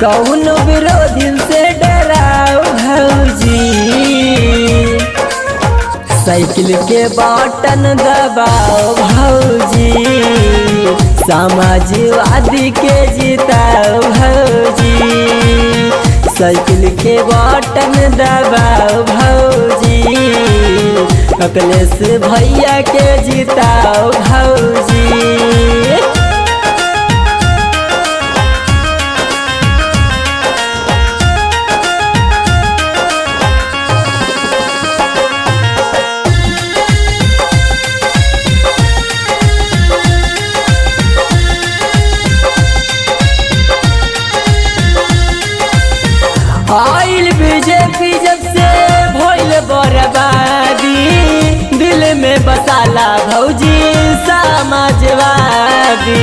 कौन विरोधी से डराओ भौजी, साइकिल के बटन दबाओ भौजी, समाजवादी के जिताओ भौजी, साइकिल के बटन दबाओ भौजी, अखिलेश भैया के जिताओ भौजी। आइल बीजेपी जब से भइल बर्बादी, दिल में बसाला भौजी समाजवादी।